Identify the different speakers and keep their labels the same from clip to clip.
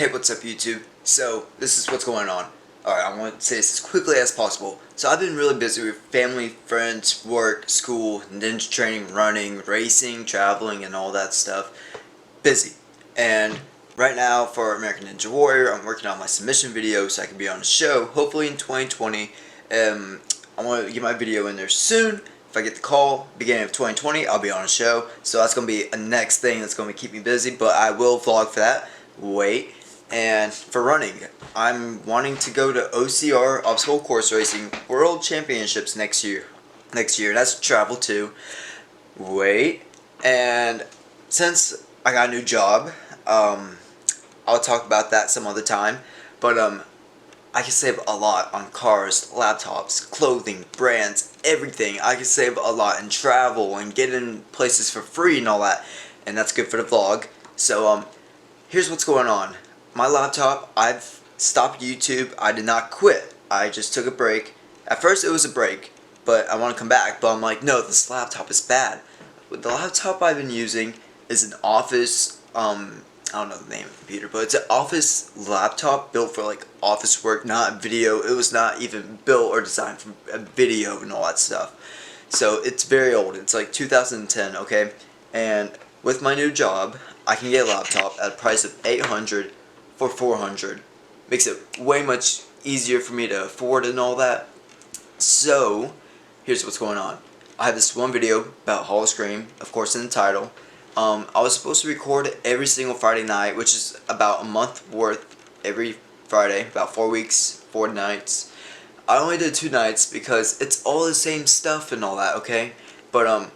Speaker 1: Hey, what's up YouTube? So, this is what's going on. Alright, I want to say this as quickly as possible. So, I've been really busy with family, friends, work, school, ninja training, running, racing, traveling, and all that stuff. Busy. And right now, for American Ninja Warrior, I'm working on my submission video so I can be on the show, hopefully in 2020. I want to get my video in there soon. If I get the call, beginning of 2020, I'll be on a show. So, that's going to be a next thing that's going to keep me busy, but I will vlog for that. Wait. And for running, I'm wanting to go to OCR, Obstacle Course Racing, World Championships next year. That's travel too. Wait. And since I got a new job, I'll talk about that some other time. But I can save a lot on cars, laptops, clothing, brands, everything. I can save a lot in travel and get in places for free and all that. And that's good for the vlog. So here's what's going on. My laptop, I've stopped YouTube. I did not quit. I just took a break. At first it was a break, but I want to come back. But I'm like, no, this laptop is bad. The laptop I've been using is an office, I don't know the name of the computer, but it's an office laptop built for like office work, not video. It was not even built or designed for a video and all that stuff. So it's very old. It's like 2010, okay? And with my new job, I can get a laptop at a price of $800 for $400. Makes it way much easier for me to afford and all that. So, here's what's going on. I have this one video about Howl-O-Scream, of course in the title. I was supposed to record every single Friday night, which is about a month worth every Friday, about 4 weeks, 4 nights. I only did 2 nights because it's all the same stuff and all that, okay? But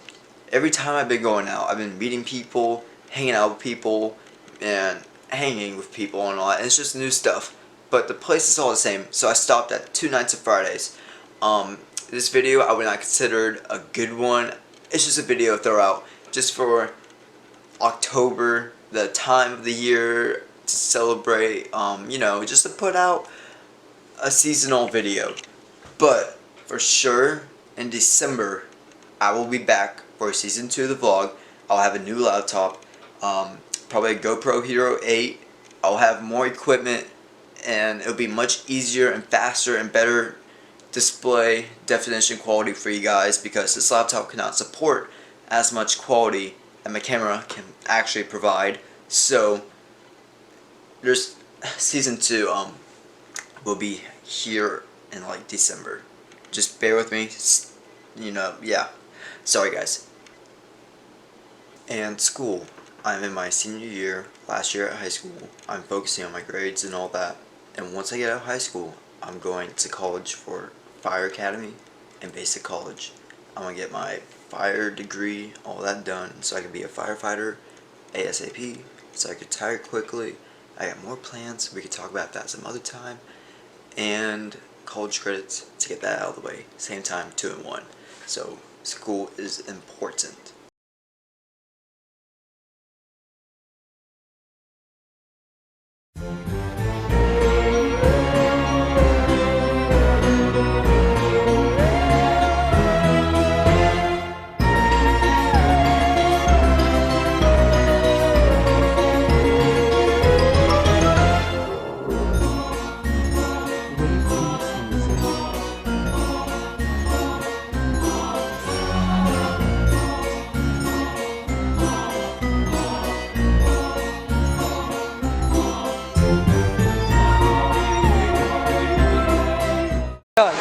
Speaker 1: every time I've been going out, I've been meeting people, hanging out with people, and hanging with people and all that, and it's just new stuff, but the place is all the same, so I stopped at 2 nights of Fridays. This video I would not consider a good one. It's just a video to throw out just for October, the time of the year to celebrate, you know, just to put out a seasonal video. But for sure in December I will be back for season 2 of the vlog. I'll have a new laptop, probably a GoPro Hero 8. I'll have more equipment and it'll be much easier and faster and better display definition quality for you guys, because this laptop cannot support as much quality that my camera can actually provide. So there's season 2 will be here in like December. Just bear with me, you know, yeah. Sorry guys. And school. I'm in my senior year, last year at high school. I'm focusing on my grades and all that. And once I get out of high school, I'm going to college for fire academy and basic college. I'm going to get my fire degree, all that done, so I can be a firefighter ASAP, so I can retire quickly. I got more plans, we can talk about that some other time. And college credits to get that out of the way. Same time, 2 in 1. So school is important.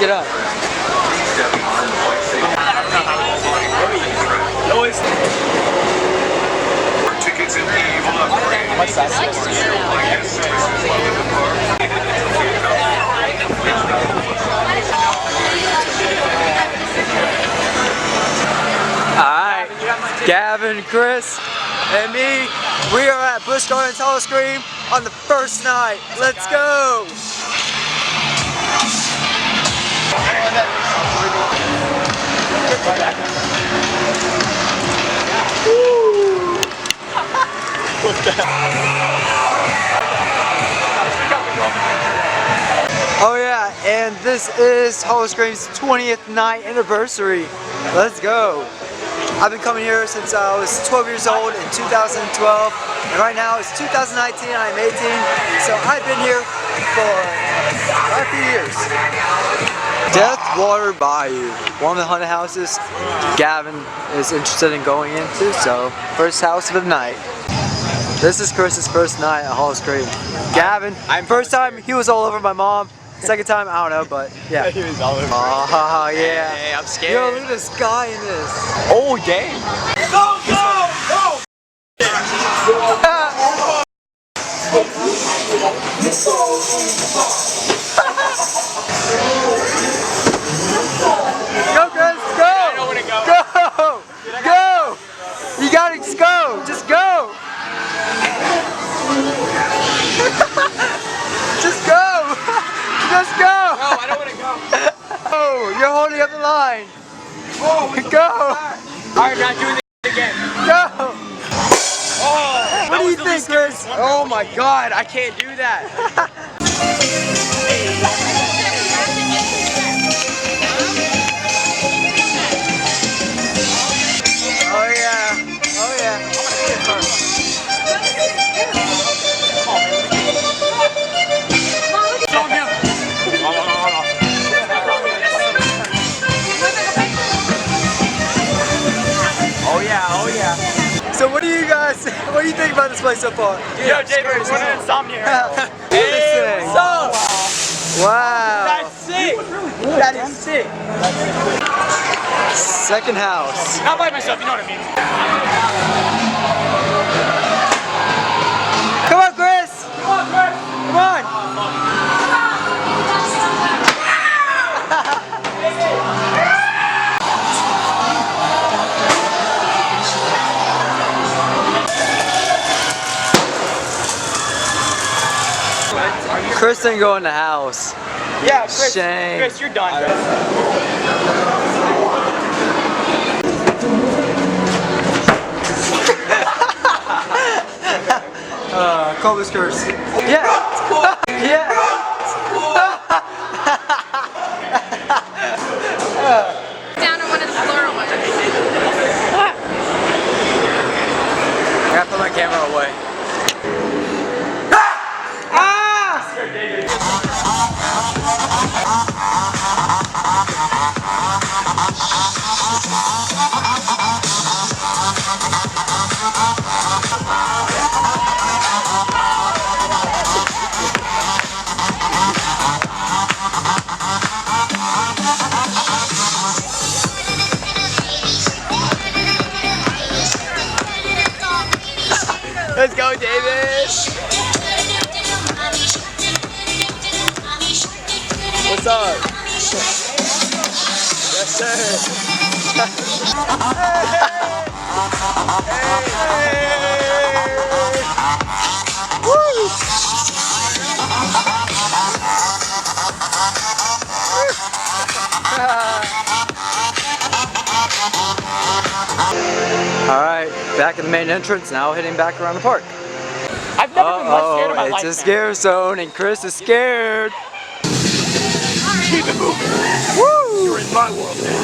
Speaker 1: Get up.
Speaker 2: Tickets and evil upgrade.
Speaker 1: What's that? Alright, Gavin, Chris, and me, we are at Busch Howl-O-Scream on the first night. Let's go! Oh yeah, and this is Howl-O-Scream's 20th night anniversary. Let's go. I've been coming here since I was 12 years old in 2012, and right now it's 2019 and I'm 18, so I've been here for quite a few years. Death Water Bayou, one of the haunted houses Gavin is interested in going into, so first house of the night. This is Chris's first night at Howl-O-Scream. Gavin, first time he was all over my mom. Second time, I don't know, but yeah.
Speaker 3: He was all over.
Speaker 1: Oh, yeah.
Speaker 3: Hey, I'm scared.
Speaker 1: Yo, look at this guy in this.
Speaker 3: Oh, dang. Go, go, go!
Speaker 1: Go, Chris, go!
Speaker 3: I know where to go.
Speaker 1: Go! Go! You gotta go! Just go! Just go! Just go!
Speaker 3: No, I don't want to go.
Speaker 1: Oh, you're holding up the line.
Speaker 3: Oh,
Speaker 1: Go!
Speaker 3: I'm not doing this again.
Speaker 1: Go!
Speaker 3: Oh,
Speaker 1: What do you think, Chris?
Speaker 3: Oh my God, I can't do that.
Speaker 1: Oh yeah. Oh yeah.
Speaker 3: Oh yeah, oh yeah.
Speaker 1: So what do you think about this place so far?
Speaker 3: Yo, David, we're an insomnia.
Speaker 1: Hey,
Speaker 3: what's up?
Speaker 1: Wow.
Speaker 3: That's sick. That is sick.
Speaker 1: Second house.
Speaker 3: Not by myself, you know what I mean.
Speaker 1: Come on, Chris.
Speaker 3: Come on, Chris.
Speaker 1: Come on. Chris didn't go in the house.
Speaker 3: Yeah, Chris.
Speaker 1: Shame.
Speaker 3: Chris, you're done.
Speaker 1: Call this curse. Yeah. Yeah.
Speaker 4: Down on one of the floor ones.
Speaker 1: I gotta put my camera away.
Speaker 3: Let's go, David. What's up? Yes, sir.
Speaker 1: Alright, back at the main entrance, now heading back around the park.
Speaker 3: I've never been less scared of my
Speaker 1: It's
Speaker 3: life.
Speaker 1: a scare zone and Chris is scared.
Speaker 2: Keep it moving.
Speaker 1: Woo!
Speaker 2: You're in my world now.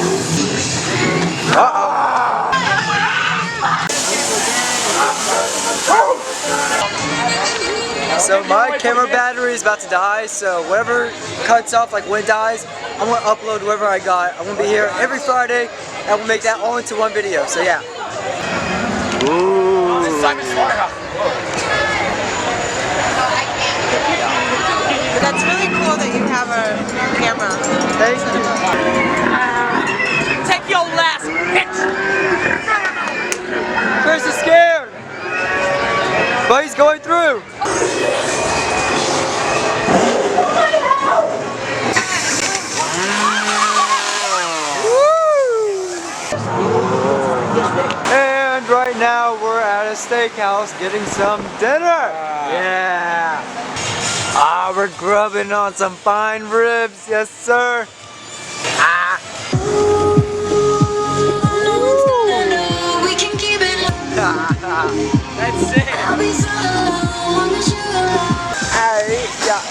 Speaker 1: So my camera battery is about to die, so whatever cuts off, like when it dies, I'm going to upload whatever I got. I'm going to be here every Friday, and we'll make that all into one video, so yeah. Ooh.
Speaker 5: That's really cool that you have a camera.
Speaker 1: Thank you.
Speaker 3: Take your last bitch.
Speaker 1: Chris is scared, but he's going through. And right now we're at a steakhouse getting some dinner. Yeah. We're grubbing on some fine ribs, yes sir.
Speaker 3: That's sick.
Speaker 1: Hey, yeah.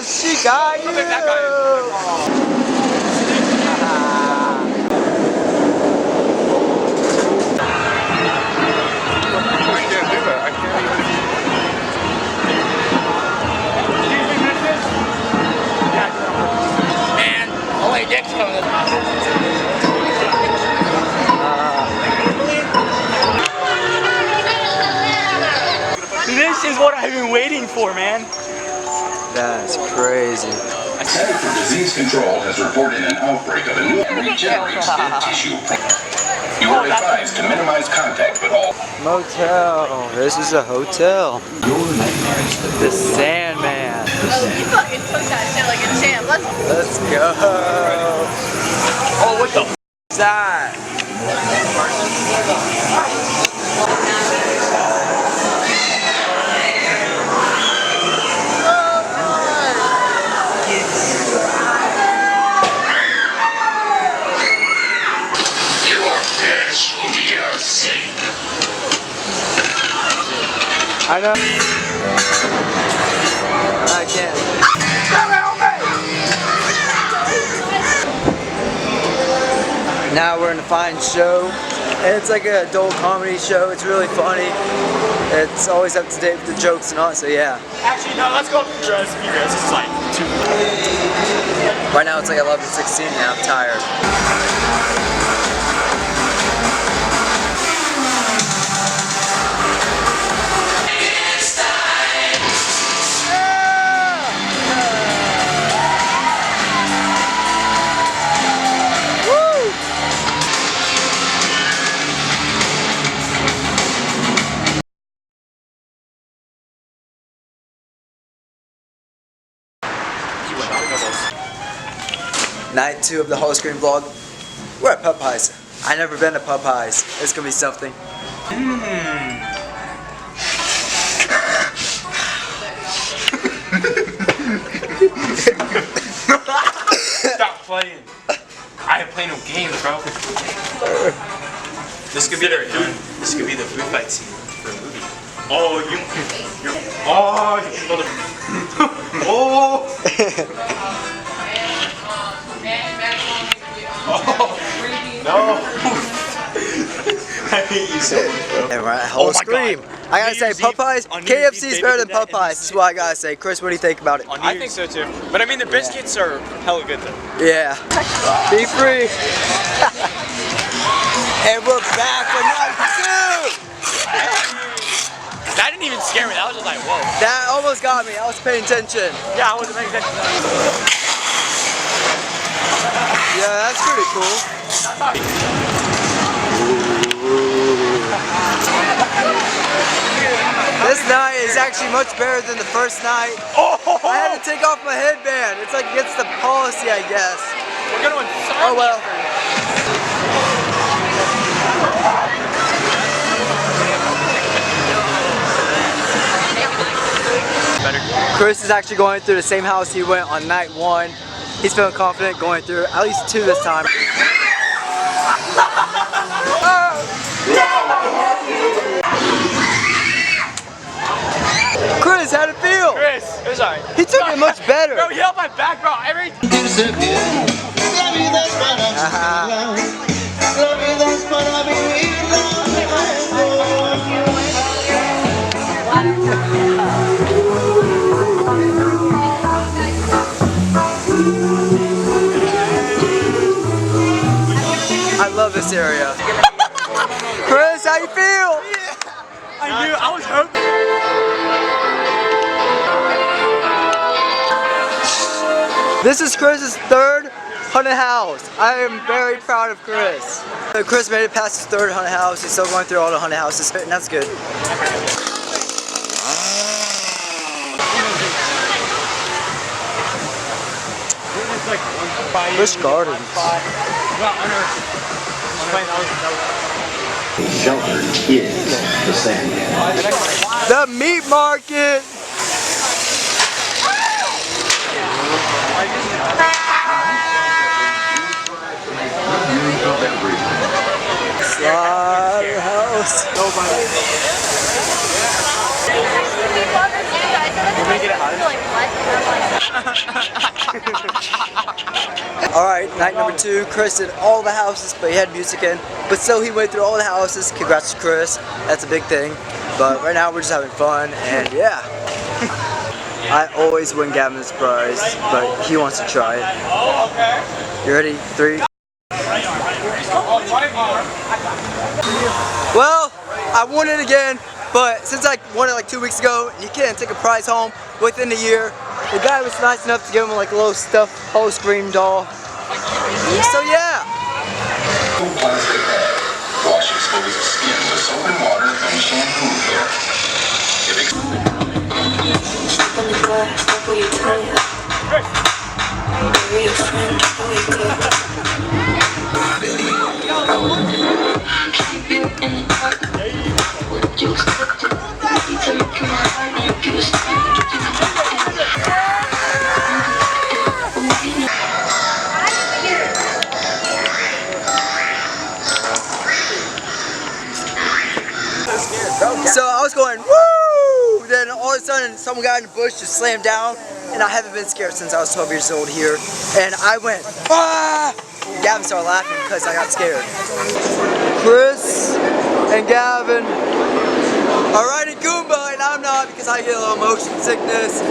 Speaker 1: She got you.
Speaker 3: Man, only Dick's coming. This is what I've been waiting for, man.
Speaker 1: That's crazy.
Speaker 6: Center for Disease Control has reported an outbreak of a new regenerates dead tissue. You are advised to minimize contact with all.
Speaker 1: Motel. This is a hotel. The Sandman.
Speaker 4: You fucking took that shit like a champ.
Speaker 1: Let's go.
Speaker 3: Oh, what the f
Speaker 1: What's that? I know. I can't. Now we're in a fine show. And it's like an adult comedy show. It's really funny. It's always up to date with the jokes and all, so yeah.
Speaker 3: Actually, no, let's go for the rest. This is like 2.
Speaker 1: Right now it's like 11:16 and I'm tired. Night 2 of the Howl-O-Scream vlog. We're at Popeyes. I've never been to Popeyes. It's gonna be something.
Speaker 3: Stop playing. I ain't playing no games, bro. This could be the food. This could be the food fight scene for a movie. Oh, you're. Oh, oh. No. I hate you so much, bro.
Speaker 1: And we're at Howl-O-Scream. I gotta say, Popeyes, KFC's better than Popeyes. This is what I gotta say. Chris, what do you think about it?
Speaker 3: I think so too. But I mean, the biscuits are hella good though.
Speaker 1: Yeah. Be free. And we're back for night 2.
Speaker 3: That didn't even scare me. That was just like, whoa.
Speaker 1: That almost got me. I was paying attention.
Speaker 3: Yeah, I wasn't paying attention.
Speaker 1: Yeah, that's pretty cool. This night is actually much better than the first night. I had to take off my headband. It's like against the policy, I guess.
Speaker 3: We're gonna insert.
Speaker 1: Oh well. Chris is actually going through the same house he went on night 1. He's feeling confident going through at least 2 this time. Chris, how'd it feel?
Speaker 3: Chris, it was alright.
Speaker 1: He took it much better.
Speaker 3: Bro, he held my back, bro. Every.
Speaker 1: I love this area. Chris, how you feel?
Speaker 3: I knew. I was hoping.
Speaker 1: This is Chris's 3rd haunted house. I am very proud of Chris. Chris made it past his 3rd haunted house. He's still going through all the haunted houses, and that's good. Busch Gardens.
Speaker 6: Shelter is the Sandman.
Speaker 1: The meat market. Slaughterhouse. Alright, night number 2, Chris did all the houses, but he had music in. But still, he went through all the houses. Congrats to Chris. That's a big thing. But right now, we're just having fun, and yeah. I always win Gavin's prize, but he wants to try it. You ready? 3. Well, I won it again, but since I won it like 2 weeks ago, and you can't take a prize home within a year, the guy was nice enough to give him like a little stuffed Howl-O-Scream doll. So yeah.
Speaker 6: Plastic bag. Wash exposed skin with soap and water and shampoo here.
Speaker 1: So I was going, woo! Then all of a sudden, some guy in the bush just slammed down, and I haven't been scared since I was 12 years old here. And I went, ah! Gavin started laughing because I got scared. Chris and Gavin are riding Goomba, and I'm not because I get a little motion sickness.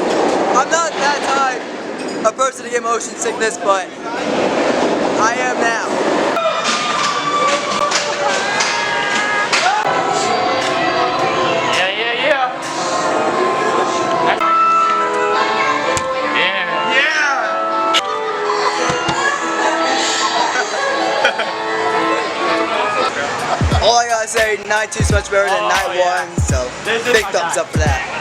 Speaker 1: I'm not that type of person to get motion sickness, but I am now. All I gotta say, night 2's much better than night 1, so big thumbs up for that.